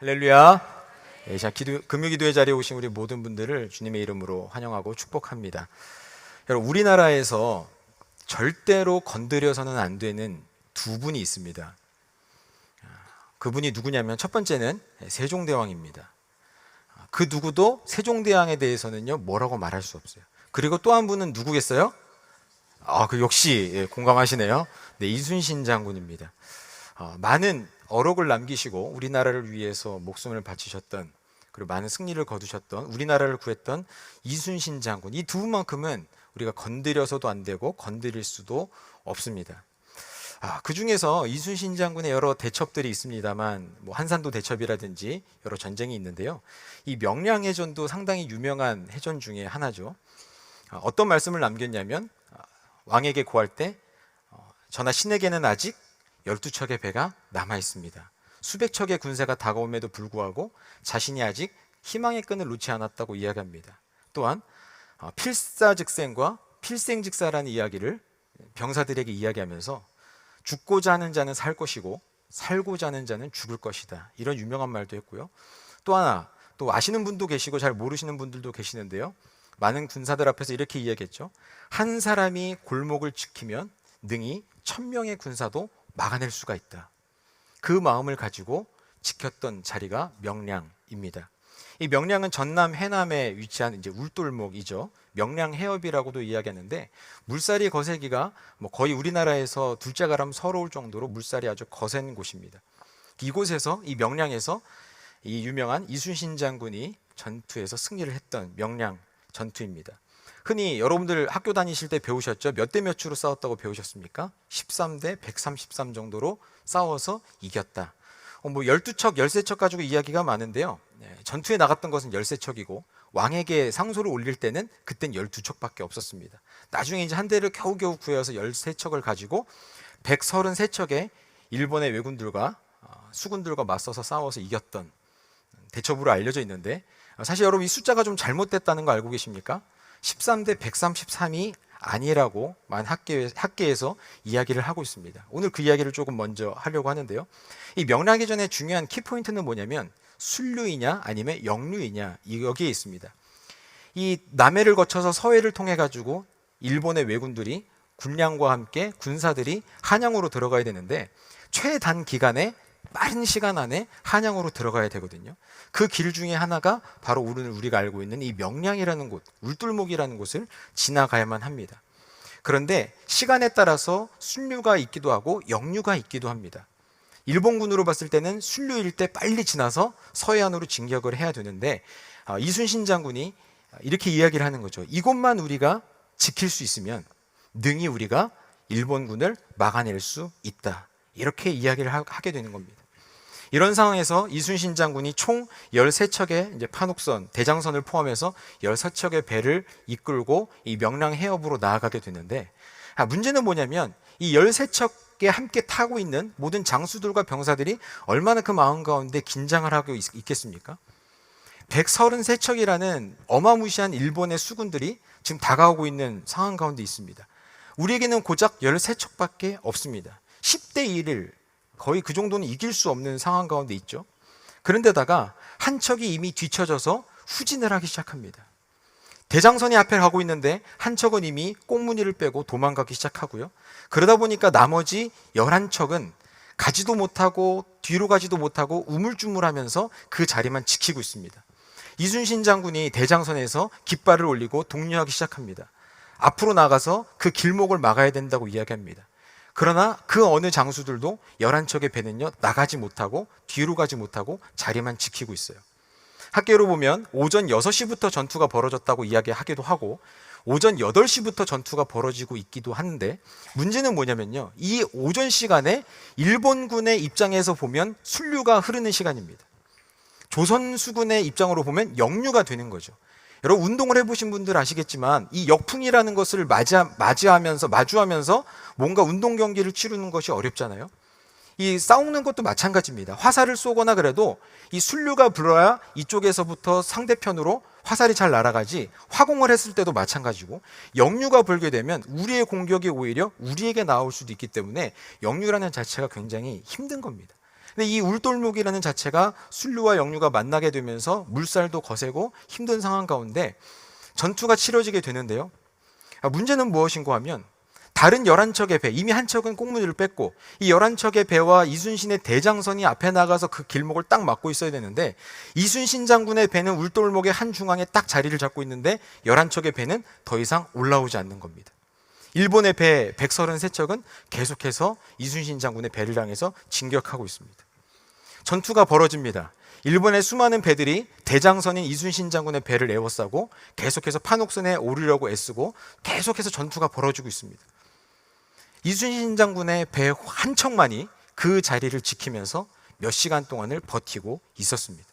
할렐루야. 예, 자, 금요기도의 자리에 오신 우리 모든 분들을 주님의 이름으로 환영하고 축복합니다. 여러분, 우리나라에서 절대로 건드려서는 안 되는 두 분이 있습니다. 그분이 누구냐면 첫 번째는 세종대왕입니다. 그 누구도 세종대왕에 대해서는요 뭐라고 말할 수 없어요. 그리고 또 한 분은 누구겠어요? 그 역시 공감하시네요. 네, 이순신 장군입니다. 많은 어록을 남기시고 우리나라를 위해서 목숨을 바치셨던, 그리고 많은 승리를 거두셨던, 우리나라를 구했던 이순신 장군, 이 두 분만큼은 우리가 건드려서도 안 되고 건드릴 수도 없습니다. 그 중에서 이순신 장군의 여러 대첩들이 있습니다만, 뭐 한산도 대첩이라든지 여러 전쟁이 있는데요, 이 명량해전도 상당히 유명한 해전 중에 하나죠. 어떤 말씀을 남겼냐면, 왕에게 고할 때 전하 신에게는 아직 12척의 배가 남아 있습니다. 수백 척의 군사가 다가옴에도 불구하고 자신이 아직 희망의 끈을 놓지 않았다고 이야기합니다. 또한 필사즉생과 필생즉사라는 이야기를 병사들에게 이야기하면서 죽고자 하는 자는 살 것이고 살고자 하는 자는 죽을 것이다, 이런 유명한 말도 했고요. 또 하나, 또 아시는 분도 계시고 잘 모르시는 분들도 계시는데요, 많은 군사들 앞에서 이렇게 이야기했죠. 한 사람이 골목을 지키면 능히 1000명의 군사도 막아낼 수가 있다. 그 마음을 가지고 지켰던 자리가 명량입니다. 이 명량은 전남 해남에 위치한 이제 울돌목이죠. 명량해협이라고도 이야기하는데, 물살이 거세기가 거의 우리나라에서 둘째가라면 서러울 정도로 물살이 아주 거센 곳입니다. 이곳에서, 이 명량에서 이 유명한 이순신 장군이 전투에서 승리를 했던 명량 전투입니다. 흔히 여러분들 학교 다니실 때 배우셨죠? 몇 대 몇으로 싸웠다고 배우셨습니까? 13대 133 정도로 싸워서 이겼다. 12척, 13척 가지고 이야기가 많은데요, 전투에 나갔던 것은 13척이고 왕에게 상소를 올릴 때는 그땐 12척밖에 없었습니다. 나중에 이제 한 대를 겨우겨우 구해서 13척을 가지고 133척의 일본의 왜군들과 수군들과 맞서서 싸워서 이겼던 대첩으로 알려져 있는데, 사실 여러분 이 숫자가 좀 잘못됐다는 거 알고 계십니까? 13대 133이 아니라고 많은 학계에서 이야기를 하고 있습니다. 오늘 그 이야기를 조금 먼저 하려고 하는데요, 이 명량해전의 중요한 키포인트는 뭐냐면 순류이냐 아니면 역류이냐, 여기에 있습니다. 이 남해를 거쳐서 서해를 통해 가지고 일본의 왜군들이 군량과 함께 군사들이 한양으로 들어가야 되는데, 최단 기간에 빠른 시간 안에 한양으로 들어가야 되거든요. 그 길 중에 하나가 바로 오늘 우리가 알고 있는 이 명량이라는 곳, 울돌목이라는 곳을 지나가야만 합니다. 그런데 시간에 따라서 순류가 있기도 하고 역류가 있기도 합니다. 일본군으로 봤을 때는 순류일 때 빨리 지나서 서해안으로 진격을 해야 되는데, 이순신 장군이 이렇게 이야기를 하는 거죠. 이곳만 우리가 지킬 수 있으면 능히 우리가 일본군을 막아낼 수 있다, 이렇게 이야기를 하게 되는 겁니다. 이런 상황에서 이순신 장군이 총 13척의 이제 판옥선, 대장선을 포함해서 13척의 배를 이끌고 이 명량 해협으로 나아가게 되는데, 문제는 뭐냐면 이 13척에 함께 타고 있는 모든 장수들과 병사들이 얼마나 그 마음 가운데 긴장을 하고 있겠습니까? 133척이라는 어마무시한 일본의 수군들이 지금 다가오고 있는 상황 가운데 있습니다. 우리에게는 고작 13척밖에 없습니다. 10대 1을 거의 그 정도는 이길 수 없는 상황 가운데 있죠. 그런데다가 한 척이 이미 뒤쳐져서 후진을 하기 시작합니다. 대장선이 앞에 가고 있는데 한 척은 이미 꽁무니를 빼고 도망가기 시작하고요. 그러다 보니까 나머지 11척은 가지도 못하고 뒤로 가지도 못하고 우물쭈물하면서 그 자리만 지키고 있습니다. 이순신 장군이 대장선에서 깃발을 올리고 독려하기 시작합니다. 앞으로 나가서 그 길목을 막아야 된다고 이야기합니다. 그러나 그 어느 장수들도 11척의 배는요 나가지 못하고 뒤로 가지 못하고 자리만 지키고 있어요. 학계로 보면 오전 6시부터 전투가 벌어졌다고 이야기하기도 하고 오전 8시부터 전투가 벌어지고 있기도 하는데, 문제는 뭐냐면요, 이 오전 시간에 일본군의 입장에서 보면 순류가 흐르는 시간입니다. 조선 수군의 입장으로 보면 역류가 되는 거죠. 여러분 운동을 해보신 분들 아시겠지만 이 역풍이라는 것을 마주하면서 뭔가 운동 경기를 치르는 것이 어렵잖아요. 이 싸우는 것도 마찬가지입니다. 화살을 쏘거나 그래도 이 순류가 불어야 이쪽에서부터 상대편으로 화살이 잘 날아가지, 화공을 했을 때도 마찬가지고, 역류가 불게 되면 우리의 공격이 오히려 우리에게 나올 수도 있기 때문에 역류라는 자체가 굉장히 힘든 겁니다. 근데 이 울돌목이라는 자체가 순류와 역류가 만나게 되면서 물살도 거세고 힘든 상황 가운데 전투가 치러지게 되는데요. 문제는 무엇인가 하면 다른 11척의 배, 이미 한 척은 꽁무니를 뺐고 이 11척의 배와 이순신의 대장선이 앞에 나가서 그 길목을 딱 막고 있어야 되는데 이순신 장군의 배는 울돌목의 한 중앙에 딱 자리를 잡고 있는데 11척의 배는 더 이상 올라오지 않는 겁니다. 일본의 배 133척은 계속해서 이순신 장군의 배를 향해서 진격하고 있습니다. 전투가 벌어집니다. 일본의 수많은 배들이 대장선인 이순신 장군의 배를 에워싸고 계속해서 판옥선에 오르려고 애쓰고 계속해서 전투가 벌어지고 있습니다. 이순신 장군의 배 한 척만이 그 자리를 지키면서 몇 시간 동안을 버티고 있었습니다.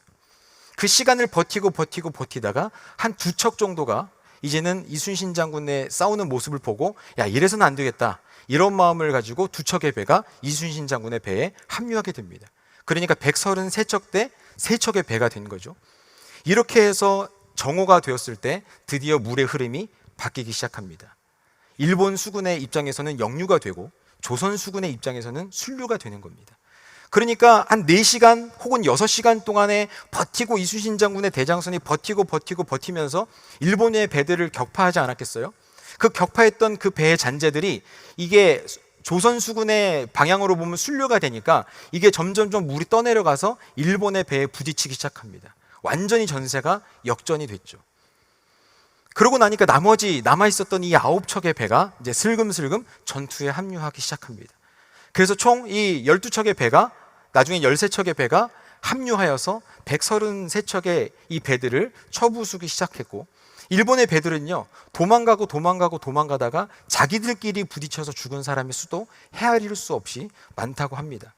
그 시간을 버티다가 한 2척 정도가 이제는 이순신 장군의 싸우는 모습을 보고 야, 이래서는 안 되겠다, 이런 마음을 가지고 2척의 배가 이순신 장군의 배에 합류하게 됩니다. 그러니까 133척 대 3척의 배가 된 거죠. 이렇게 해서 정오가 되었을 때 드디어 물의 흐름이 바뀌기 시작합니다. 일본 수군의 입장에서는 역류가 되고 조선 수군의 입장에서는 순류가 되는 겁니다. 그러니까 한 4시간 혹은 6시간 동안에 버티고 이순신 장군의 대장선이 버티면서 일본의 배들을 격파하지 않았겠어요? 그 격파했던 그 배의 잔재들이 이게 조선 수군의 방향으로 보면 순류가 되니까 이게 점점점 물이 떠내려가서 일본의 배에 부딪히기 시작합니다. 완전히 전세가 역전이 됐죠. 그러고 나니까 나머지 남아있었던 이 9척의 배가 이제 슬금슬금 전투에 합류하기 시작합니다. 그래서 총 이 12척의 배가 나중에 13척의 배가 합류하여서 133척의 이 배들을 쳐부수기 시작했고 일본의 배들은요 도망가다가 자기들끼리 부딪혀서 죽은 사람의 수도 헤아릴 수 없이 많다고 합니다.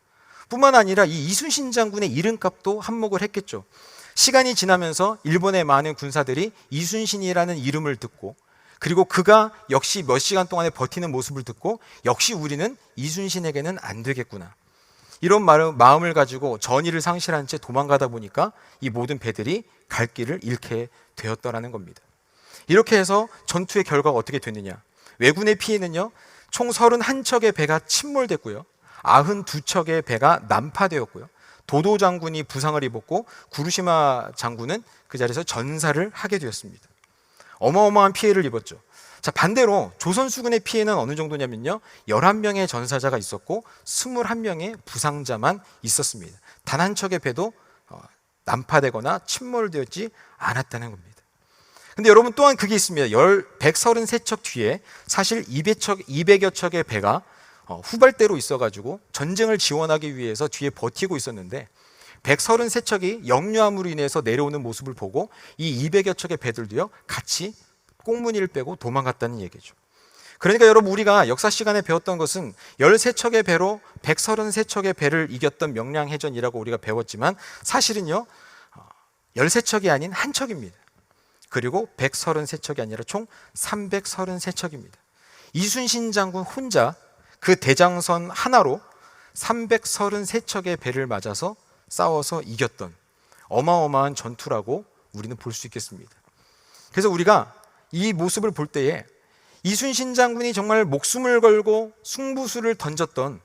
뿐만 아니라 이 이순신 장군의 이름값도 한몫을 했겠죠. 시간이 지나면서 일본의 많은 군사들이 이순신이라는 이름을 듣고 그리고 그가 역시 몇 시간 동안에 버티는 모습을 듣고 역시 우리는 이순신에게는 안 되겠구나, 이런 마음을 가지고 전의를 상실한 채 도망가다 보니까 이 모든 배들이 갈 길을 잃게 되었더라는 겁니다. 이렇게 해서 전투의 결과가 어떻게 됐느냐, 왜군의 피해는요 총 31척의 배가 침몰됐고요 92척의 배가 난파되었고요 도도 장군이 부상을 입었고 구루시마 장군은 그 자리에서 전사를 하게 되었습니다. 어마어마한 피해를 입었죠. 자, 반대로 조선 수군의 피해는 어느 정도냐면요 11명의 전사자가 있었고 21명의 부상자만 있었습니다. 단 한 척의 배도 난파되거나 침몰되었지 않았다는 겁니다. 근데 여러분 또한 그게 있습니다. 133척 뒤에 사실 200여 척의 배가 후발대로 있어가지고 전쟁을 지원하기 위해서 뒤에 버티고 있었는데 133척이 역류함으로 인해서 내려오는 모습을 보고 이 200여 척의 배들도요 같이 꽁무니를 빼고 도망갔다는 얘기죠. 그러니까 여러분 우리가 역사 시간에 배웠던 것은 13척의 배로 133척의 배를 이겼던 명량해전이라고 우리가 배웠지만 사실은요 13척이 아닌 한 척입니다. 그리고 133척이 아니라 총 333척입니다. 이순신 장군 혼자 그 대장선 하나로 333척의 배를 맞아서 싸워서 이겼던 어마어마한 전투라고 우리는 볼 수 있겠습니다. 그래서 우리가 이 모습을 볼 때에 이순신 장군이 정말 목숨을 걸고 승부수를 던졌던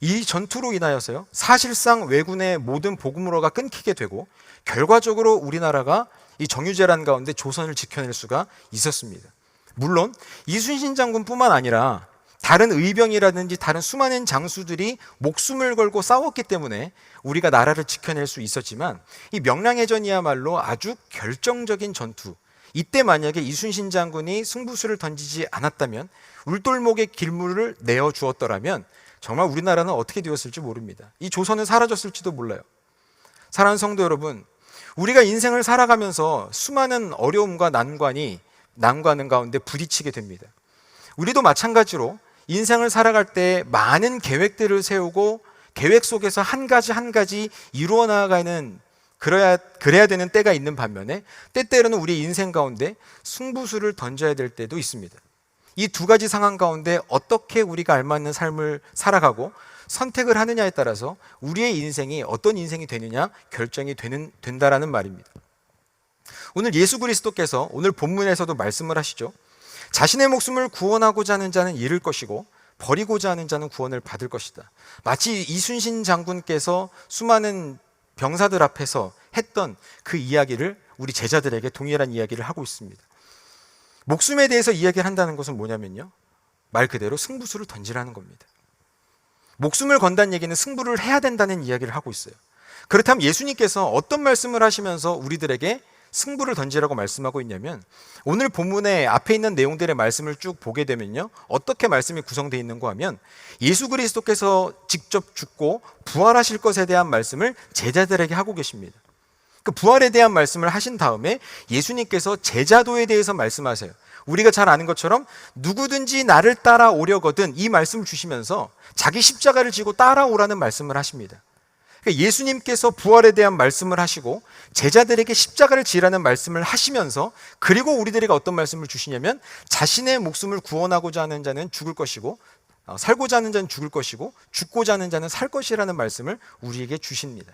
이 전투로 인하여서요 사실상 왜군의 모든 보급로가 끊기게 되고 결과적으로 우리나라가 이 정유재란 가운데 조선을 지켜낼 수가 있었습니다. 물론 이순신 장군뿐만 아니라 다른 의병이라든지 다른 수많은 장수들이 목숨을 걸고 싸웠기 때문에 우리가 나라를 지켜낼 수 있었지만 이 명량해전이야말로 아주 결정적인 전투, 이때 만약에 이순신 장군이 승부수를 던지지 않았다면 울돌목의 길물을 내어주었더라면 정말 우리나라는 어떻게 되었을지 모릅니다. 이 조선은 사라졌을지도 몰라요. 사랑하는 성도 여러분, 우리가 인생을 살아가면서 수많은 어려움과 난관은 가운데 부딪히게 됩니다. 우리도 마찬가지로 인생을 살아갈 때 많은 계획들을 세우고 계획 속에서 한 가지 이루어 나가는 그래야 되는 때가 있는 반면에 때때로는 우리 인생 가운데 승부수를 던져야 될 때도 있습니다. 이 두 가지 상황 가운데 어떻게 우리가 알맞는 삶을 살아가고 선택을 하느냐에 따라서 우리의 인생이 어떤 인생이 되느냐 결정이 된다라는 말입니다. 오늘 예수 그리스도께서 오늘 본문에서도 말씀을 하시죠. 자신의 목숨을 구원하고자 하는 자는 잃을 것이고 버리고자 하는 자는 구원을 받을 것이다. 마치 이순신 장군께서 수많은 병사들 앞에서 했던 그 이야기를 우리 제자들에게 동일한 이야기를 하고 있습니다. 목숨에 대해서 이야기를 한다는 것은 뭐냐면요, 말 그대로 승부수를 던지라는 겁니다. 목숨을 건다는 얘기는 승부를 해야 된다는 이야기를 하고 있어요. 그렇다면 예수님께서 어떤 말씀을 하시면서 우리들에게 승부를 던지라고 말씀하고 있냐면, 오늘 본문의 앞에 있는 내용들의 말씀을 쭉 보게 되면요, 어떻게 말씀이 구성되어 있는가 하면, 예수 그리스도께서 직접 죽고 부활하실 것에 대한 말씀을 제자들에게 하고 계십니다. 그 부활에 대한 말씀을 하신 다음에 예수님께서 제자도에 대해서 말씀하세요. 우리가 잘 아는 것처럼 누구든지 나를 따라오려거든, 이 말씀을 주시면서 자기 십자가를 지고 따라오라는 말씀을 하십니다. 예수님께서 부활에 대한 말씀을 하시고 제자들에게 십자가를 지라는 말씀을 하시면서, 그리고 우리들에게 어떤 말씀을 주시냐면, 자신의 목숨을 구원하고자 하는 자는 죽을 것이고 살고자 하는 자는 죽을 것이고 죽고자 하는 자는 살 것이라는 말씀을 우리에게 주십니다.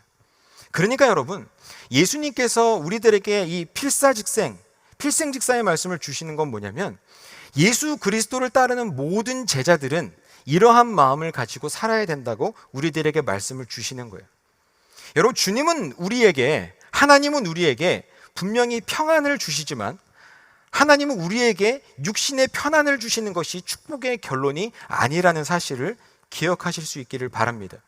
그러니까 여러분, 예수님께서 우리들에게 이 필생직사의 말씀을 주시는 건 뭐냐면, 예수 그리스도를 따르는 모든 제자들은 이러한 마음을 가지고 살아야 된다고 우리들에게 말씀을 주시는 거예요. 여러분, 하나님은 우리에게 분명히 평안을 주시지만, 하나님은 우리에게 육신의 편안을 주시는 것이 축복의 결론이 아니라는 사실을 기억하실 수 있기를 바랍니다.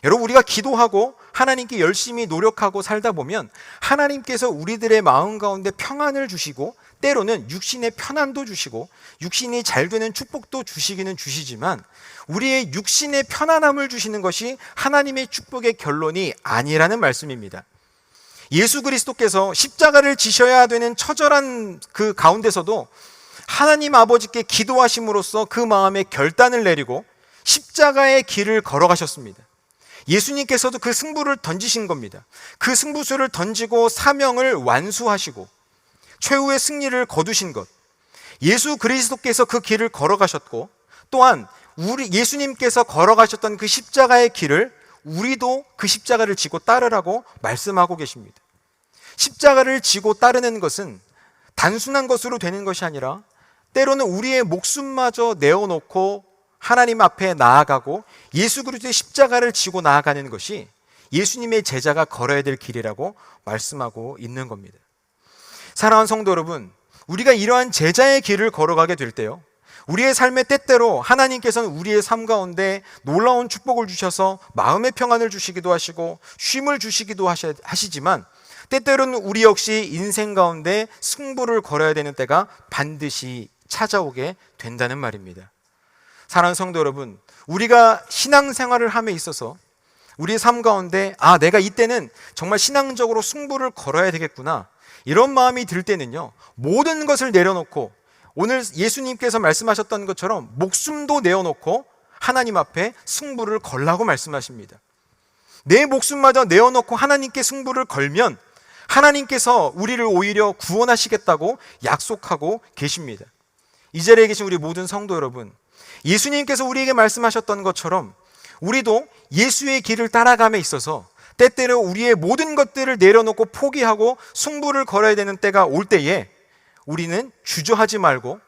여러분, 우리가 기도하고 하나님께 열심히 노력하고 살다 보면 하나님께서 우리들의 마음 가운데 평안을 주시고, 때로는 육신의 편안도 주시고 육신이 잘 되는 축복도 주시기는 주시지만, 우리의 육신의 편안함을 주시는 것이 하나님의 축복의 결론이 아니라는 말씀입니다. 예수 그리스도께서 십자가를 지셔야 되는 처절한 그 가운데서도 하나님 아버지께 기도하심으로써 그 마음에 결단을 내리고 십자가의 길을 걸어가셨습니다. 예수님께서도 그 승부를 던지신 겁니다. 그 승부수를 던지고 사명을 완수하시고 최후의 승리를 거두신 것, 예수 그리스도께서 그 길을 걸어가셨고, 또한 예수님께서 걸어가셨던 그 십자가의 길을 우리도 그 십자가를 지고 따르라고 말씀하고 계십니다. 십자가를 지고 따르는 것은 단순한 것으로 되는 것이 아니라, 때로는 우리의 목숨마저 내어놓고 하나님 앞에 나아가고 예수 그리스도의 십자가를 지고 나아가는 것이 예수님의 제자가 걸어야 될 길이라고 말씀하고 있는 겁니다. 사랑하는 성도 여러분, 우리가 이러한 제자의 길을 걸어가게 될 때요, 우리의 삶의 때때로 하나님께서는 우리의 삶 가운데 놀라운 축복을 주셔서 마음의 평안을 주시기도 하시고 쉼을 주시기도 하시지만, 때때로는 우리 역시 인생 가운데 승부를 걸어야 되는 때가 반드시 찾아오게 된다는 말입니다. 사랑하는 성도 여러분, 우리가 신앙생활을 함에 있어서 우리의 삶 가운데 내가 이때는 정말 신앙적으로 승부를 걸어야 되겠구나, 이런 마음이 들 때는요, 모든 것을 내려놓고 오늘 예수님께서 말씀하셨던 것처럼 목숨도 내어놓고 하나님 앞에 승부를 걸라고 말씀하십니다. 내 목숨마저 내어놓고 하나님께 승부를 걸면 하나님께서 우리를 오히려 구원하시겠다고 약속하고 계십니다. 이 자리에 계신 우리 모든 성도 여러분, 예수님께서 우리에게 말씀하셨던 것처럼 우리도 예수의 길을 따라감에 있어서 때때로 우리의 모든 것들을 내려놓고 포기하고 승부를 걸어야 되는 때가 올 때에 우리는 주저하지 말고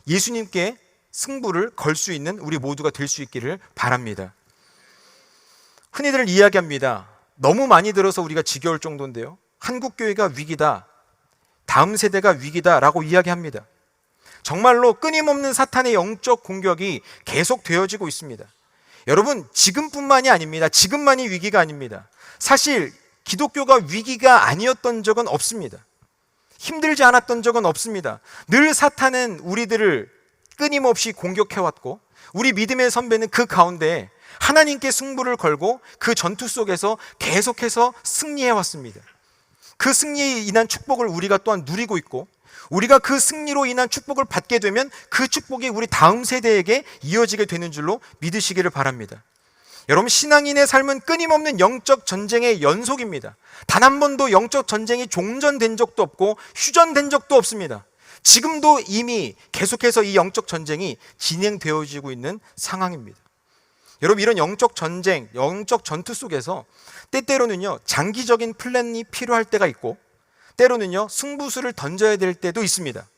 예수님께 승부를 걸 수 있는 우리 모두가 될 수 있기를 바랍니다. 흔히들 이야기합니다. 너무 많이 들어서 우리가 지겨울 정도인데요, 한국교회가 위기다, 다음 세대가 위기다라고 이야기합니다. 정말로 끊임없는 사탄의 영적 공격이 계속 되어지고 있습니다. 여러분, 지금뿐만이 아닙니다. 지금만이 위기가 아닙니다. 사실 기독교가 위기가 아니었던 적은 없습니다. 힘들지 않았던 적은 없습니다. 늘 사탄은 우리들을 끊임없이 공격해왔고, 우리 믿음의 선배는 그 가운데 하나님께 승부를 걸고 그 전투 속에서 계속해서 승리해왔습니다. 그 승리에 인한 축복을 우리가 또한 누리고 있고, 우리가 그 승리로 인한 축복을 받게 되면 그 축복이 우리 다음 세대에게 이어지게 되는 줄로 믿으시기를 바랍니다. 여러분, 신앙인의 삶은 끊임없는 영적 전쟁의 연속입니다. 단 한 번도 영적 전쟁이 종전된 적도 없고 휴전된 적도 없습니다. 지금도 이미 계속해서 이 영적 전쟁이 진행되어지고 있는 상황입니다. 여러분, 이런 영적 전쟁, 영적 전투 속에서 때때로는요, 장기적인 플랜이 필요할 때가 있고, 때로는요, 승부수를 던져야 될 때도 있습니다.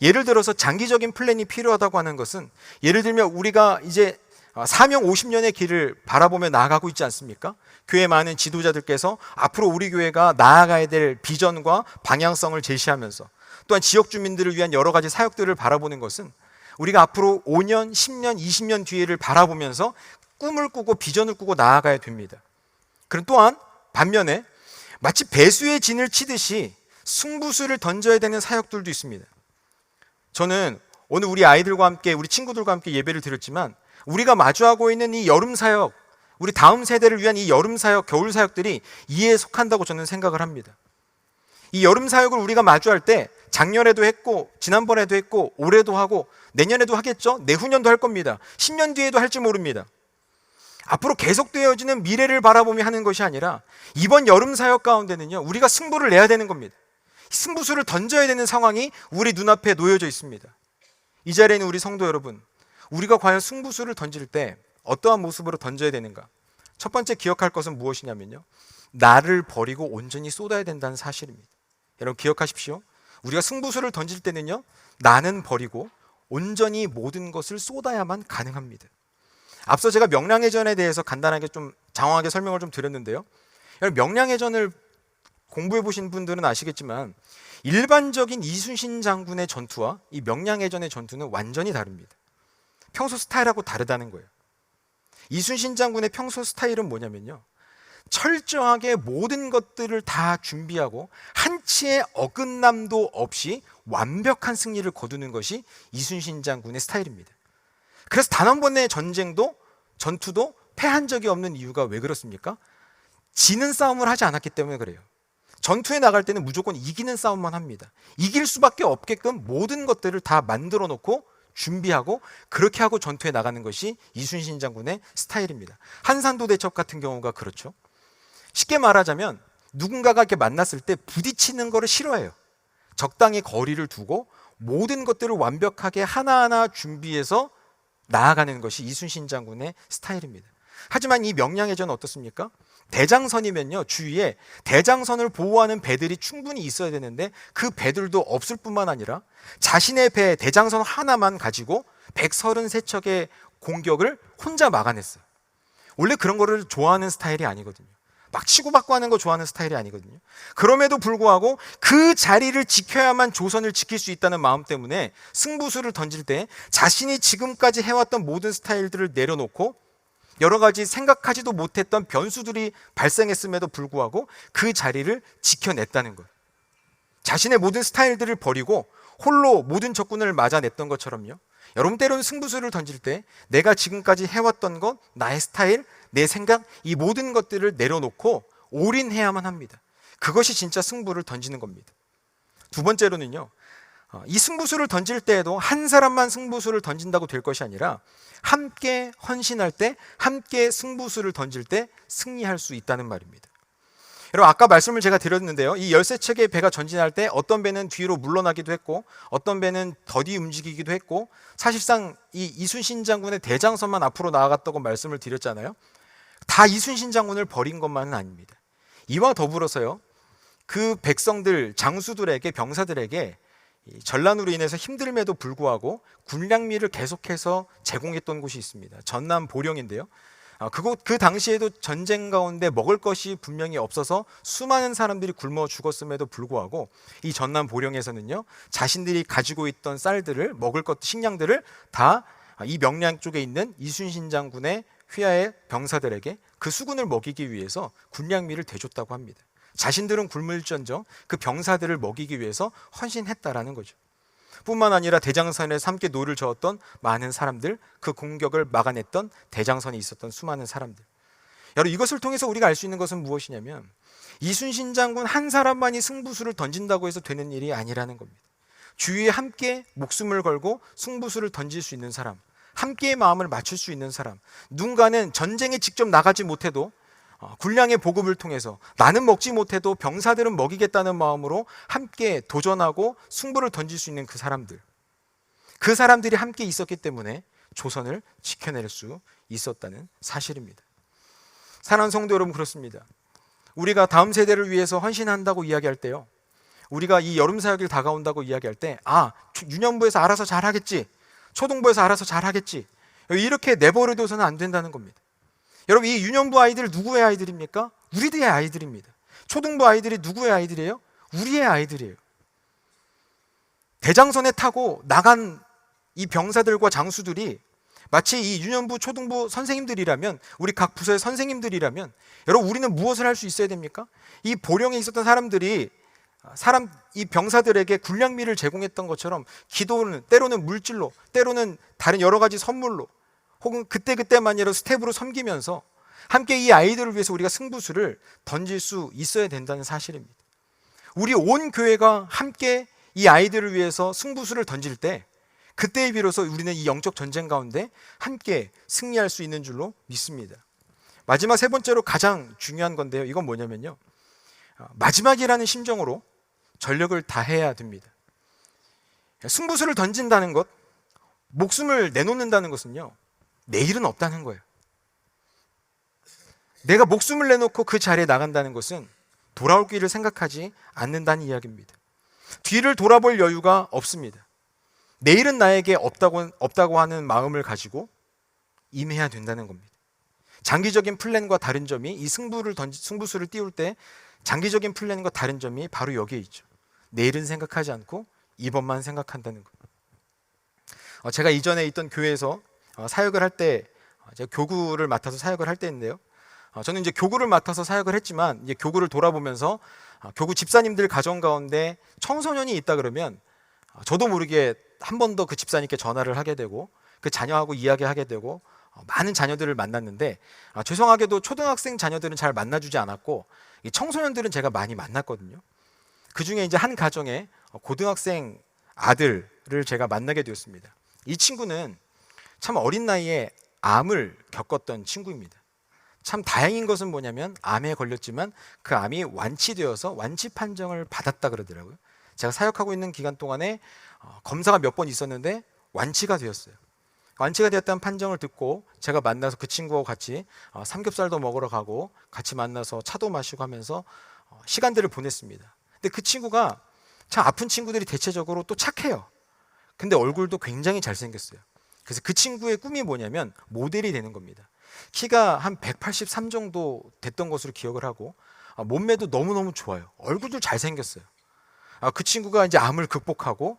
예를 들어서 장기적인 플랜이 필요하다고 하는 것은, 예를 들면 우리가 이제 사명 50년의 길을 바라보며 나아가고 있지 않습니까? 교회 많은 지도자들께서 앞으로 우리 교회가 나아가야 될 비전과 방향성을 제시하면서, 또한 지역 주민들을 위한 여러 가지 사역들을 바라보는 것은 우리가 앞으로 5년, 10년, 20년 뒤를 바라보면서 꿈을 꾸고 비전을 꾸고 나아가야 됩니다. 그럼 또한 반면에 마치 배수의 진을 치듯이 승부수를 던져야 되는 사역들도 있습니다. 저는 오늘 우리 아이들과 함께, 우리 친구들과 함께 예배를 드렸지만, 우리가 마주하고 있는 이 여름 사역, 우리 다음 세대를 위한 이 여름 사역, 겨울 사역들이 이에 속한다고 저는 생각을 합니다. 이 여름 사역을 우리가 마주할 때 작년에도 했고 지난번에도 했고 올해도 하고 내년에도 하겠죠? 내후년도 할 겁니다. 10년 뒤에도 할지 모릅니다. 앞으로 계속되어지는 미래를 바라보며 하는 것이 아니라 이번 여름 사역 가운데는요, 우리가 승부를 내야 되는 겁니다. 승부수를 던져야 되는 상황이 우리 눈앞에 놓여져 있습니다. 이 자리에 있는 우리 성도 여러분, 우리가 과연 승부수를 던질 때 어떠한 모습으로 던져야 되는가? 첫 번째 기억할 것은 무엇이냐면요, 나를 버리고 온전히 쏟아야 된다는 사실입니다. 여러분 기억하십시오. 우리가 승부수를 던질 때는요, 나는 버리고 온전히 모든 것을 쏟아야만 가능합니다. 앞서 제가 명량해전에 대해서 간단하게 좀 장황하게 설명을 좀 드렸는데요, 명량해전을 공부해 보신 분들은 아시겠지만 일반적인 이순신 장군의 전투와 이 명량해전의 전투는 완전히 다릅니다. 평소 스타일하고 다르다는 거예요. 이순신 장군의 평소 스타일은 뭐냐면요, 철저하게 모든 것들을 다 준비하고 한치의 어긋남도 없이 완벽한 승리를 거두는 것이 이순신 장군의 스타일입니다. 그래서 단 한 번의 전투도 패한 적이 없는 이유가 왜 그렇습니까? 지는 싸움을 하지 않았기 때문에 그래요. 전투에 나갈 때는 무조건 이기는 싸움만 합니다. 이길 수밖에 없게끔 모든 것들을 다 만들어 놓고 준비하고 그렇게 하고 전투에 나가는 것이 이순신 장군의 스타일입니다. 한산도 대첩 같은 경우가 그렇죠. 쉽게 말하자면 누군가가 이렇게 만났을 때 부딪히는 거를 싫어해요. 적당히 거리를 두고 모든 것들을 완벽하게 하나하나 준비해서 나아가는 것이 이순신 장군의 스타일입니다. 하지만 이 명량해전은 어떻습니까? 대장선이면요, 주위에 대장선을 보호하는 배들이 충분히 있어야 되는데 그 배들도 없을 뿐만 아니라 자신의 배 대장선 하나만 가지고 133척의 공격을 혼자 막아냈어요. 원래 그런 거를 좋아하는 스타일이 아니거든요. 막 치고받고 하는 거 좋아하는 스타일이 아니거든요. 그럼에도 불구하고 그 자리를 지켜야만 조선을 지킬 수 있다는 마음 때문에 승부수를 던질 때 자신이 지금까지 해왔던 모든 스타일들을 내려놓고 여러 가지 생각하지도 못했던 변수들이 발생했음에도 불구하고 그 자리를 지켜냈다는 거예요. 자신의 모든 스타일들을 버리고 홀로 모든 적군을 맞아냈던 것처럼요, 여러분 때로는 승부수를 던질 때 내가 지금까지 해왔던 것, 나의 스타일, 내 생각, 이 모든 것들을 내려놓고 올인해야만 합니다. 그것이 진짜 승부를 던지는 겁니다. 두 번째로는요, 이 승부수를 던질 때에도 한 사람만 승부수를 던진다고 될 것이 아니라 함께 헌신할 때, 함께 승부수를 던질 때 승리할 수 있다는 말입니다. 여러분 아까 말씀을 제가 드렸는데요, 이 13척의 배가 전진할 때 어떤 배는 뒤로 물러나기도 했고 어떤 배는 더디 움직이기도 했고, 사실상 이 이순신 장군의 대장선만 앞으로 나아갔다고 말씀을 드렸잖아요. 다 이순신 장군을 버린 것만은 아닙니다. 이와 더불어서요, 그 백성들, 장수들에게, 병사들에게 전란으로 인해서 힘듦에도 불구하고 군량미를 계속해서 제공했던 곳이 있습니다. 전남 보령인데요, 그 당시에도 전쟁 가운데 먹을 것이 분명히 없어서 수많은 사람들이 굶어 죽었음에도 불구하고 이 전남 보령에서는요, 자신들이 가지고 있던 쌀들을, 먹을 것, 식량들을 다 이 명량 쪽에 있는 이순신 장군의 휘하의 병사들에게 그 수군을 먹이기 위해서 군량미를 대줬다고 합니다. 자신들은 굶을지언정 그 병사들을 먹이기 위해서 헌신했다라는 거죠. 뿐만 아니라 대장선에서 함께 노를 저었던 많은 사람들, 그 공격을 막아냈던 대장선에 있었던 수많은 사람들. 여러분 이것을 통해서 우리가 알 수 있는 것은 무엇이냐면 이순신 장군 한 사람만이 승부수를 던진다고 해서 되는 일이 아니라는 겁니다. 주위에 함께 목숨을 걸고 승부수를 던질 수 있는 사람, 함께의 마음을 맞출 수 있는 사람, 누군가는 전쟁에 직접 나가지 못해도 군량의 보급을 통해서 나는 먹지 못해도 병사들은 먹이겠다는 마음으로 함께 도전하고 승부를 던질 수 있는 그 사람들이 함께 있었기 때문에 조선을 지켜낼 수 있었다는 사실입니다. 사랑하는 성도 여러분, 그렇습니다. 우리가 다음 세대를 위해서 헌신한다고 이야기할 때요, 우리가 이 여름 사역일 다가온다고 이야기할 때, 유년부에서 알아서 잘하겠지, 초등부에서 알아서 잘하겠지, 이렇게 내버려둬서는 안 된다는 겁니다. 여러분, 이 유년부 아이들 누구의 아이들입니까? 우리들의 아이들입니다. 초등부 아이들이 누구의 아이들이에요? 우리의 아이들이에요. 대장선에 타고 나간 이 병사들과 장수들이 마치 이 유년부, 초등부 선생님들이라면, 우리 각 부서의 선생님들이라면, 여러분, 우리는 무엇을 할 수 있어야 됩니까? 이 보령에 있었던 사람들이 이 병사들에게 군량미를 제공했던 것처럼 기도는 때로는 물질로, 때로는 다른 여러 가지 선물로, 혹은 그때그때만이라도 스텝으로 섬기면서 함께 이 아이들을 위해서 우리가 승부수를 던질 수 있어야 된다는 사실입니다. 우리 온 교회가 함께 이 아이들을 위해서 승부수를 던질 때, 그때에 비로소 우리는 이 영적 전쟁 가운데 함께 승리할 수 있는 줄로 믿습니다. 마지막 세 번째로 가장 중요한 건데요, 이건 뭐냐면요, 마지막이라는 심정으로 전력을 다해야 됩니다. 승부수를 던진다는 것, 목숨을 내놓는다는 것은요, 내일은 없다는 거예요. 내가 목숨을 내놓고 그 자리에 나간다는 것은 돌아올 길을 생각하지 않는다는 이야기입니다. 뒤를 돌아볼 여유가 없습니다. 내일은 나에게 없다고 하는 마음을 가지고 임해야 된다는 겁니다. 장기적인 플랜과 다른 점이, 이 승부수를 띄울 때 장기적인 플랜과 다른 점이 바로 여기에 있죠. 내일은 생각하지 않고 이번만 생각한다는 것. 제가 이전에 있던 교회에서 사역을 할 때, 제가 교구를 맡아서 사역을 할 때인데요, 저는 이제 교구를 맡아서 사역을 했지만, 이제 교구를 돌아보면서 교구 집사님들 가정 가운데 청소년이 있다 그러면 저도 모르게 한 번 더 그 집사님께 전화를 하게 되고, 그 자녀하고 이야기하게 되고, 많은 자녀들을 만났는데, 죄송하게도 초등학생 자녀들은 잘 만나주지 않았고, 이 청소년들은 제가 많이 만났거든요. 그 중에 이제 한 가정에 고등학생 아들을 제가 만나게 되었습니다. 이 친구는 참 어린 나이에 암을 겪었던 친구입니다. 참 다행인 것은 뭐냐면, 암에 걸렸지만 그 암이 완치되어서 완치 판정을 받았다 그러더라고요. 제가 사역하고 있는 기간 동안에 검사가 몇 번 있었는데 완치가 되었어요. 완치가 되었다는 판정을 듣고 제가 만나서 그 친구하고 같이 삼겹살도 먹으러 가고 같이 만나서 차도 마시고 하면서 시간들을 보냈습니다. 근데 그 친구가, 참 아픈 친구들이 대체적으로 또 착해요. 근데 얼굴도 굉장히 잘생겼어요. 그래서 그 친구의 꿈이 뭐냐면 모델이 되는 겁니다. 키가 한 183 정도 됐던 것으로 기억을 하고, 몸매도 너무너무 좋아요. 얼굴도 잘생겼어요. 그 친구가 이제 암을 극복하고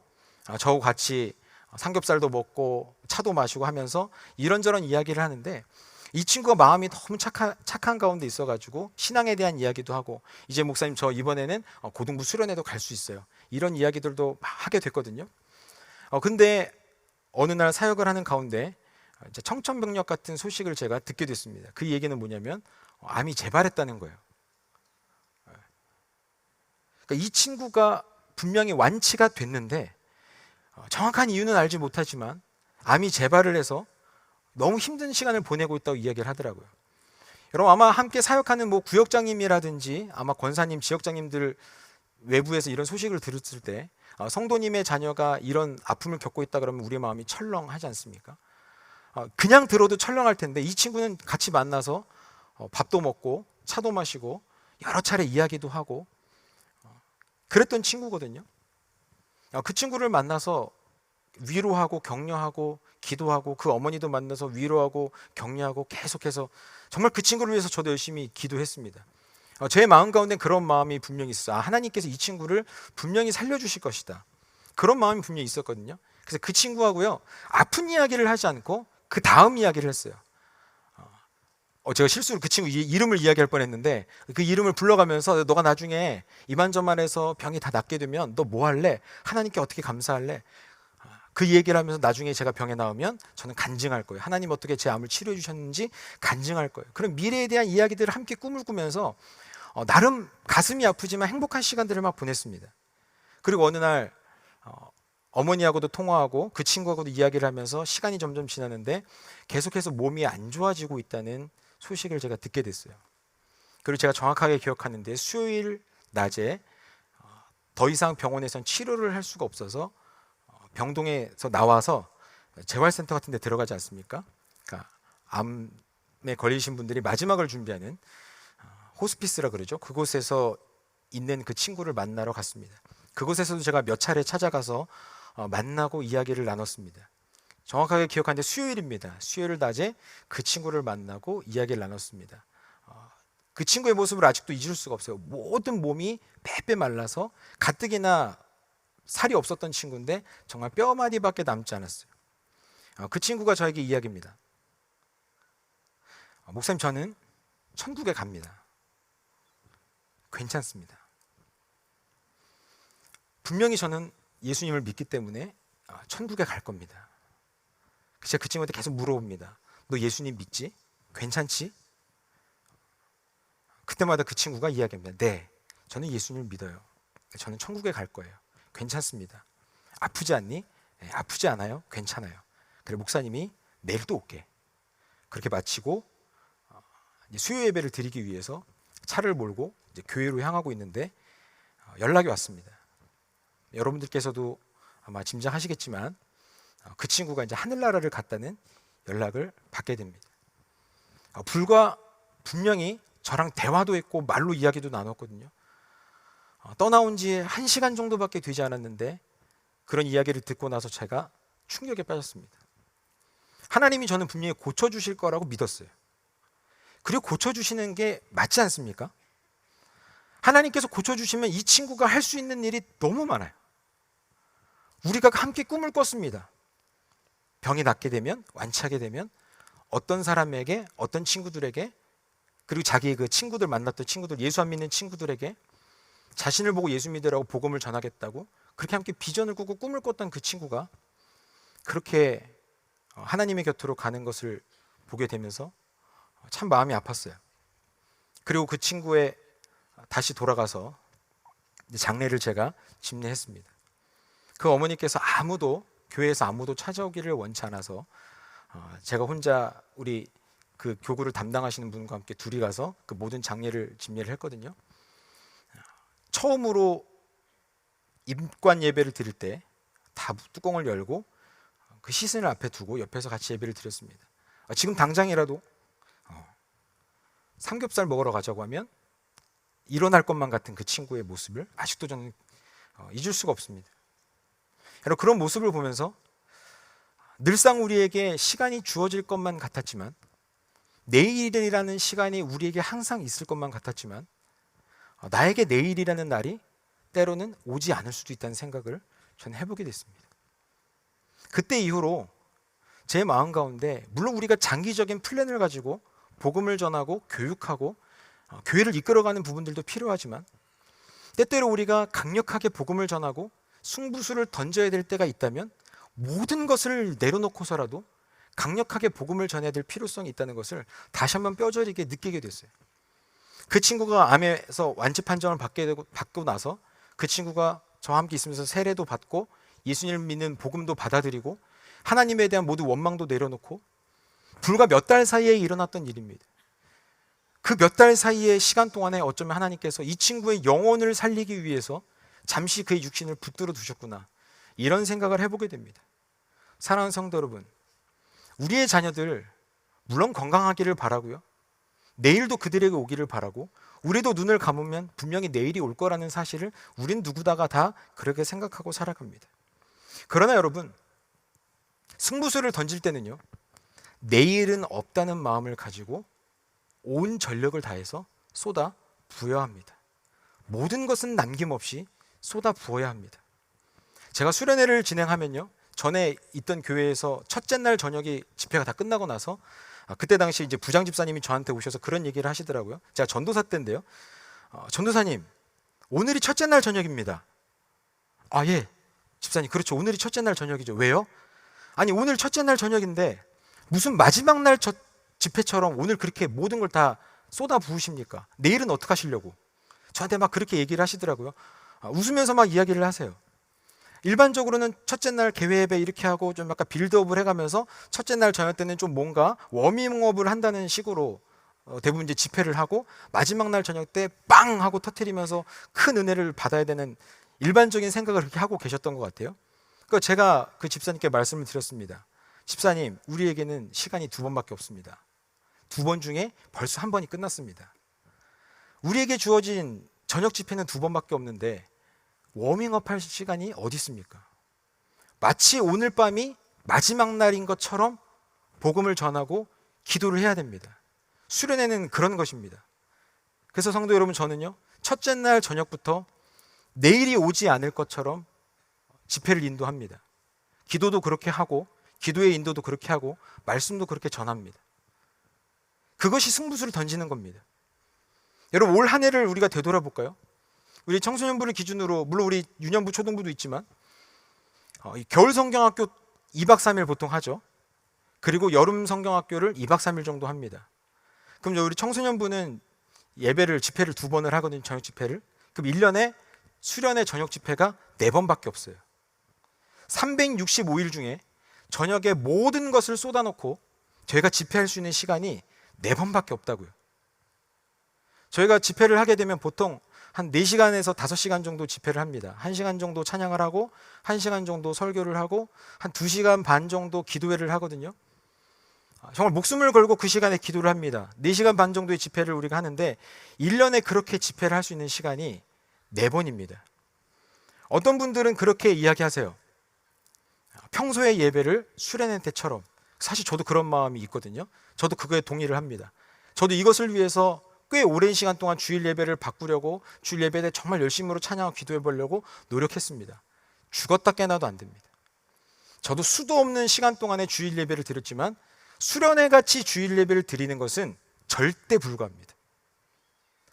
저하고 같이 삼겹살도 먹고 차도 마시고 하면서 이런저런 이야기를 하는데, 이 친구가 마음이 너무 착한 가운데 있어가지고 신앙에 대한 이야기도 하고, 이제 목사님 저 이번에는 고등부 수련회도 갈 수 있어요, 이런 이야기들도 막 하게 됐거든요. 근데 어느 날 사역을 하는 가운데 이제 청천벽력 같은 소식을 제가 듣게 됐습니다. 그 얘기는 뭐냐면 암이 재발했다는 거예요. 그러니까 이 친구가 분명히 완치가 됐는데 정확한 이유는 알지 못하지만 암이 재발을 해서 너무 힘든 시간을 보내고 있다고 이야기를 하더라고요. 여러분, 아마 함께 사역하는 구역장님이라든지 아마 권사님, 지역장님들 외부에서 이런 소식을 들었을 때 성도님의 자녀가 이런 아픔을 겪고 있다 그러면 우리 마음이 철렁하지 않습니까? 그냥 들어도 철렁할 텐데, 이 친구는 같이 만나서 밥도 먹고 차도 마시고 여러 차례 이야기도 하고 그랬던 친구거든요. 그 친구를 만나서 위로하고 격려하고 기도하고, 그 어머니도 만나서 위로하고 격려하고 계속해서 정말 그 친구를 위해서 저도 열심히 기도했습니다. 제 마음 가운데 그런 마음이 분명히 있어요. 하나님께서 이 친구를 분명히 살려주실 것이다, 그런 마음이 분명히 있었거든요. 그래서 그 친구하고요, 아픈 이야기를 하지 않고 그 다음 이야기를 했어요. 제가 실수로 그 친구 이름을 이야기할 뻔했는데, 그 이름을 불러가면서 너가 나중에 이만저만해서 병이 다 낫게 되면 너 뭐 할래? 하나님께 어떻게 감사할래? 그 얘기를 하면서 나중에 제가 병에 나오면 저는 간증할 거예요. 하나님 어떻게 제 암을 치료해 주셨는지 간증할 거예요. 그런 미래에 대한 이야기들을 함께 꿈을 꾸면서 나름 가슴이 아프지만 행복한 시간들을 막 보냈습니다. 그리고 어느 날 어머니하고도 통화하고 그 친구하고도 이야기를 하면서 시간이 점점 지나는데 계속해서 몸이 안 좋아지고 있다는 소식을 제가 듣게 됐어요. 그리고 제가 정확하게 기억하는데, 수요일 낮에 더 이상 병원에선 치료를 할 수가 없어서 병동에서 나와서 재활센터 같은 데 들어가지 않습니까? 그러니까 암에 걸리신 분들이 마지막을 준비하는 호스피스라 그러죠. 그곳에서 있는 그 친구를 만나러 갔습니다. 그곳에서도 제가 몇 차례 찾아가서 만나고 이야기를 나눴습니다. 정확하게 기억하는데 수요일입니다. 수요일 낮에 그 친구를 만나고 이야기를 나눴습니다. 그 친구의 모습을 아직도 잊을 수가 없어요. 모든 몸이 빼빼 말라서 가뜩이나 살이 없었던 친구인데 정말 뼈마디밖에 남지 않았어요. 그 친구가 저에게 이야기합니다. 목사님, 저는 천국에 갑니다. 괜찮습니다. 분명히 저는 예수님을 믿기 때문에 천국에 갈 겁니다. 제가 그 친구한테 계속 물어봅니다. 너 예수님 믿지? 괜찮지? 그때마다 그 친구가 이야기합니다. 네, 저는 예수님을 믿어요. 저는 천국에 갈 거예요. 괜찮습니다. 아프지 않니? 네, 아프지 않아요. 괜찮아요. 그래, 목사님이 내일 또 올게. 그렇게 마치고 수요 예배를 드리기 위해서 차를 몰고 이제 교회로 향하고 있는데 연락이 왔습니다. 여러분들께서도 아마 짐작하시겠지만 그 친구가 이제 하늘나라를 갔다는 연락을 받게 됩니다. 불과 분명히 저랑 대화도 했고 말로 이야기도 나눴거든요. 떠나온 지 1시간 정도밖에 되지 않았는데 그런 이야기를 듣고 나서 제가 충격에 빠졌습니다. 하나님이 저는 분명히 고쳐주실 거라고 믿었어요. 그리고 고쳐주시는 게 맞지 않습니까? 하나님께서 고쳐주시면 이 친구가 할 수 있는 일이 너무 많아요. 우리가 함께 꿈을 꿨습니다. 병이 낫게 되면, 완치하게 되면 어떤 사람에게, 어떤 친구들에게, 그리고 자기의 그 친구들 만났던 친구들, 예수 안 믿는 친구들에게 자신을 보고 예수 믿으라고 복음을 전하겠다고 그렇게 함께 비전을 꾸고 꿈을 꿨던 그 친구가 그렇게 하나님의 곁으로 가는 것을 보게 되면서 참 마음이 아팠어요. 그리고 그 친구의 다시 돌아가서 장례를 제가 집례했습니다. 그 어머니께서 교회에서 아무도 찾아오기를 원치 않아서 제가 혼자 우리 그 교구를 담당하시는 분과 함께 둘이 가서 그 모든 장례를 집례를 했거든요. 처음으로 임관 예배를 드릴 때 다 뚜껑을 열고 그 시신을 앞에 두고 옆에서 같이 예배를 드렸습니다. 지금 당장이라도 삼겹살 먹으러 가자고 하면 일어날 것만 같은 그 친구의 모습을 아직도 저는 잊을 수가 없습니다. 여러분, 그런 모습을 보면서 늘상 우리에게 시간이 주어질 것만 같았지만, 내일이라는 시간이 우리에게 항상 있을 것만 같았지만 나에게 내일이라는 날이 때로는 오지 않을 수도 있다는 생각을 저는 해보게 됐습니다. 그때 이후로 제 마음 가운데, 물론 우리가 장기적인 플랜을 가지고 복음을 전하고 교육하고 교회를 이끌어가는 부분들도 필요하지만, 때때로 우리가 강력하게 복음을 전하고 승부수를 던져야 될 때가 있다면 모든 것을 내려놓고서라도 강력하게 복음을 전해야 될 필요성이 있다는 것을 다시 한번 뼈저리게 느끼게 됐어요. 그 친구가 암에서 완치 판정을 받고 나서 그 친구가 저와 함께 있으면서 세례도 받고 예수님을 믿는 복음도 받아들이고 하나님에 대한 모든 원망도 내려놓고, 불과 몇 달 사이에 일어났던 일입니다. 그 몇 달 사이의 시간 동안에 어쩌면 하나님께서 이 친구의 영혼을 살리기 위해서 잠시 그의 육신을 붙들어 두셨구나, 이런 생각을 해보게 됩니다. 사랑하는 성도 여러분, 우리의 자녀들 물론 건강하기를 바라고요, 내일도 그들에게 오기를 바라고, 우리도 눈을 감으면 분명히 내일이 올 거라는 사실을 우린 누구다가 다 그렇게 생각하고 살아갑니다. 그러나 여러분, 승부수를 던질 때는요, 내일은 없다는 마음을 가지고 온 전력을 다해서 쏟아 부어야 합니다. 모든 것은 남김없이 쏟아 부어야 합니다. 제가 수련회를 진행하면요, 전에 있던 교회에서 첫째 날 저녁에 집회가 다 끝나고 나서 그때 당시 이제 부장 집사님이 저한테 오셔서 그런 얘기를 하시더라고요. 제가 전도사 때인데요. 전도사님, 오늘이 첫째 날 저녁입니다. 예, 집사님, 그렇죠. 오늘이 첫째 날 저녁이죠. 왜요? 아니, 오늘 첫째 날 저녁인데 무슨 마지막 날 집회처럼 오늘 그렇게 모든 걸 다 쏟아 부으십니까? 내일은 어떻게 하시려고? 저한테 막 그렇게 얘기를 하시더라고요. 웃으면서 막 이야기를 하세요. 일반적으로는 첫째 날 개회 예배 이렇게 하고 좀 약간 빌드업을 해가면서 첫째 날 저녁 때는 좀 뭔가 워밍업을 한다는 식으로 대부분 이제 집회를 하고, 마지막 날 저녁 때 빵 하고 터뜨리면서 큰 은혜를 받아야 되는 일반적인 생각을 그렇게 하고 계셨던 것 같아요. 그러니까 제가 그 집사님께 말씀을 드렸습니다. 집사님, 우리에게는 시간이 2번밖에 없습니다. 2번 중에 벌써 1번이 끝났습니다. 우리에게 주어진 저녁 집회는 2번밖에 없는데 워밍업 할 시간이 어디 있습니까? 마치 오늘 밤이 마지막 날인 것처럼 복음을 전하고 기도를 해야 됩니다. 수련회는 그런 것입니다. 그래서 성도 여러분, 저는요, 첫째 날 저녁부터 내일이 오지 않을 것처럼 집회를 인도합니다. 기도도 그렇게 하고, 기도의 인도도 그렇게 하고, 말씀도 그렇게 전합니다. 그것이 승부수를 던지는 겁니다. 여러분, 올 한 해를 우리가 되돌아볼까요? 우리 청소년부를 기준으로, 물론 우리 유년부 초등부도 있지만 겨울 성경학교 2박 3일 보통 하죠. 그리고 여름 성경학교를 2박 3일 정도 합니다. 그럼 우리 청소년부는 예배를, 집회를 2번을 하거든요. 저녁 집회를. 그럼 1년에 수련회 저녁 집회가 4번밖에 없어요. 365일 중에 저녁에 모든 것을 쏟아놓고 저희가 집회할 수 있는 시간이 4번밖에 없다고요. 저희가 집회를 하게 되면 보통 한 4시간에서 5시간 정도 집회를 합니다. 1시간 정도 찬양을 하고 1시간 정도 설교를 하고 한 2시간 반 정도 기도회를 하거든요. 정말 목숨을 걸고 그 시간에 기도를 합니다. 4시간 반 정도의 집회를 우리가 하는데 1년에 그렇게 집회를 할 수 있는 시간이 4번입니다. 어떤 분들은 그렇게 이야기하세요. 평소의 예배를 수련회 때처럼. 사실 저도 그런 마음이 있거든요. 저도 그거에 동의를 합니다. 저도 이것을 위해서 꽤 오랜 시간 동안 주일 예배를 바꾸려고, 주일 예배 때 정말 열심으로 찬양하고 기도해 보려고 노력했습니다. 죽었다 깨나도 안 됩니다. 저도 수도 없는 시간 동안에 주일 예배를 드렸지만 수련회 같이 주일 예배를 드리는 것은 절대 불가합니다.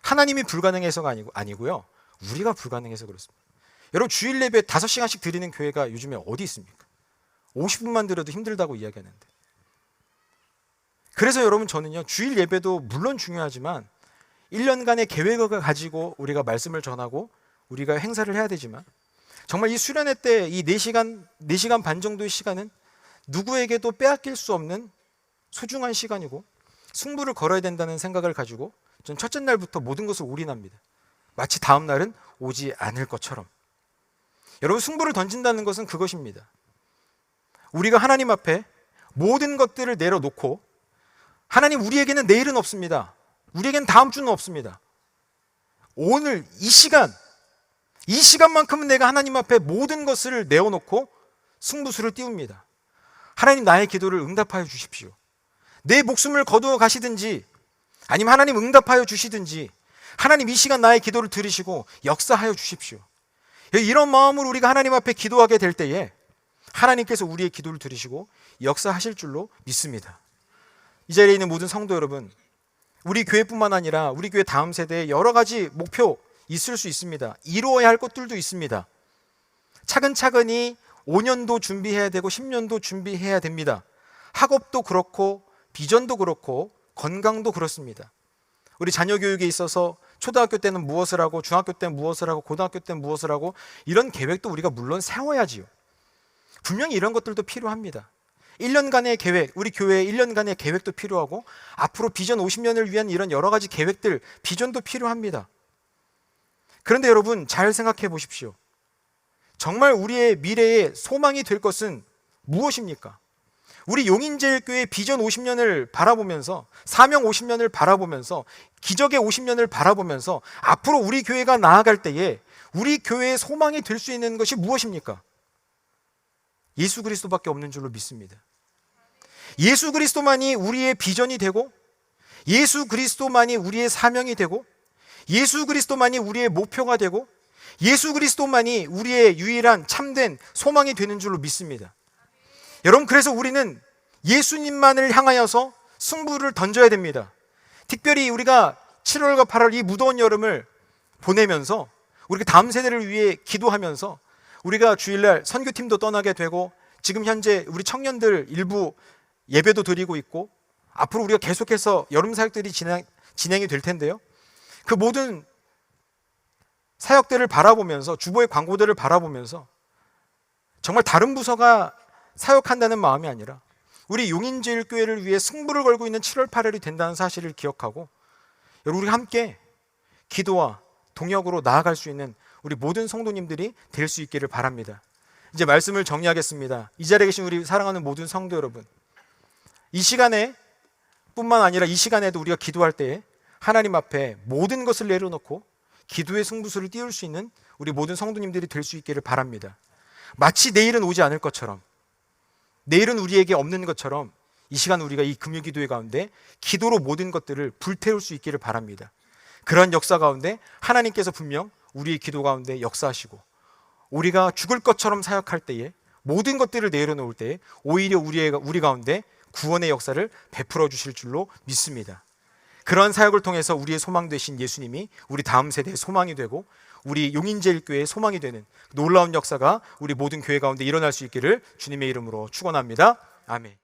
하나님이 불가능해서가 아니고요, 우리가 불가능해서 그렇습니다. 여러분, 주일 예배 5시간씩 드리는 교회가 요즘에 어디 있습니까? 50분만 드려도 힘들다고 이야기하는데. 그래서 여러분, 저는요, 주일 예배도 물론 중요하지만 1년간의 계획을 가지고 우리가 말씀을 전하고 우리가 행사를 해야 되지만, 정말 이 수련회 때 이 4시간 반 정도의 시간은 누구에게도 빼앗길 수 없는 소중한 시간이고 승부를 걸어야 된다는 생각을 가지고 전 첫째 날부터 모든 것을 올인합니다. 마치 다음 날은 오지 않을 것처럼. 여러분, 승부를 던진다는 것은 그것입니다. 우리가 하나님 앞에 모든 것들을 내려놓고, 하나님, 우리에게는 내일은 없습니다. 우리에게는 다음 주는 없습니다. 오늘 이 시간만큼은 내가 하나님 앞에 모든 것을 내어놓고 승부수를 띄웁니다. 하나님, 나의 기도를 응답하여 주십시오. 내 목숨을 거두어 가시든지 아니면 하나님 응답하여 주시든지, 하나님 이 시간 나의 기도를 들으시고 역사하여 주십시오. 이런 마음으로 우리가 하나님 앞에 기도하게 될 때에 하나님께서 우리의 기도를 들으시고 역사하실 줄로 믿습니다. 이 자리에 있는 모든 성도 여러분, 우리 교회뿐만 아니라 우리 교회 다음 세대에 여러 가지 목표 있을 수 있습니다. 이루어야 할 것들도 있습니다. 차근차근히 5년도 준비해야 되고 10년도 준비해야 됩니다. 학업도 그렇고 비전도 그렇고 건강도 그렇습니다. 우리 자녀 교육에 있어서 초등학교 때는 무엇을 하고, 중학교 때는 무엇을 하고, 고등학교 때는 무엇을 하고, 이런 계획도 우리가 물론 세워야지요. 분명히 이런 것들도 필요합니다. 1년간의 계획, 우리 교회의 1년간의 계획도 필요하고, 앞으로 비전 50년을 위한 이런 여러 가지 계획들, 비전도 필요합니다. 그런데 여러분, 잘 생각해 보십시오. 정말 우리의 미래의 소망이 될 것은 무엇입니까? 우리 용인제일교회 비전 50년을 바라보면서, 사명 50년을 바라보면서, 기적의 50년을 바라보면서 앞으로 우리 교회가 나아갈 때에 우리 교회의 소망이 될 수 있는 것이 무엇입니까? 예수 그리스도밖에 없는 줄로 믿습니다. 예수 그리스도만이 우리의 비전이 되고, 예수 그리스도만이 우리의 사명이 되고, 예수 그리스도만이 우리의 목표가 되고, 예수 그리스도만이 우리의 유일한 참된 소망이 되는 줄로 믿습니다. 여러분, 그래서 우리는 예수님만을 향하여서 승부를 던져야 됩니다. 특별히 우리가 7월과 8월 이 무더운 여름을 보내면서 우리가 다음 세대를 위해 기도하면서, 우리가 주일날 선교팀도 떠나게 되고, 지금 현재 우리 청년들 일부 예배도 드리고 있고, 앞으로 우리가 계속해서 여름 사역들이 진행이 될 텐데요. 그 모든 사역들을 바라보면서, 주보의 광고들을 바라보면서 정말 다른 부서가 사역한다는 마음이 아니라 우리 용인제일교회를 위해 승부를 걸고 있는 7월 8월이 된다는 사실을 기억하고, 여러분, 우리 함께 기도와 동역으로 나아갈 수 있는 우리 모든 성도님들이 될 수 있기를 바랍니다. 이제 말씀을 정리하겠습니다. 이 자리에 계신 우리 사랑하는 모든 성도 여러분, 이 시간에 뿐만 아니라 이 시간에도 우리가 기도할 때에 하나님 앞에 모든 것을 내려놓고 기도의 승부수를 띄울 수 있는 우리 모든 성도님들이 될 수 있기를 바랍니다. 마치 내일은 오지 않을 것처럼, 내일은 우리에게 없는 것처럼 이 시간 우리가 이 금요기도회 가운데 기도로 모든 것들을 불태울 수 있기를 바랍니다. 그런 역사 가운데 하나님께서 분명 우리의 기도 가운데 역사하시고, 우리가 죽을 것처럼 사역할 때에, 모든 것들을 내려놓을 때에 오히려 우리 가운데 구원의 역사를 베풀어 주실 줄로 믿습니다. 그런 사역을 통해서 우리의 소망 되신 예수님이 우리 다음 세대의 소망이 되고, 우리 용인제일교회의 소망이 되는 놀라운 역사가 우리 모든 교회 가운데 일어날 수 있기를 주님의 이름으로 축원합니다. 아멘.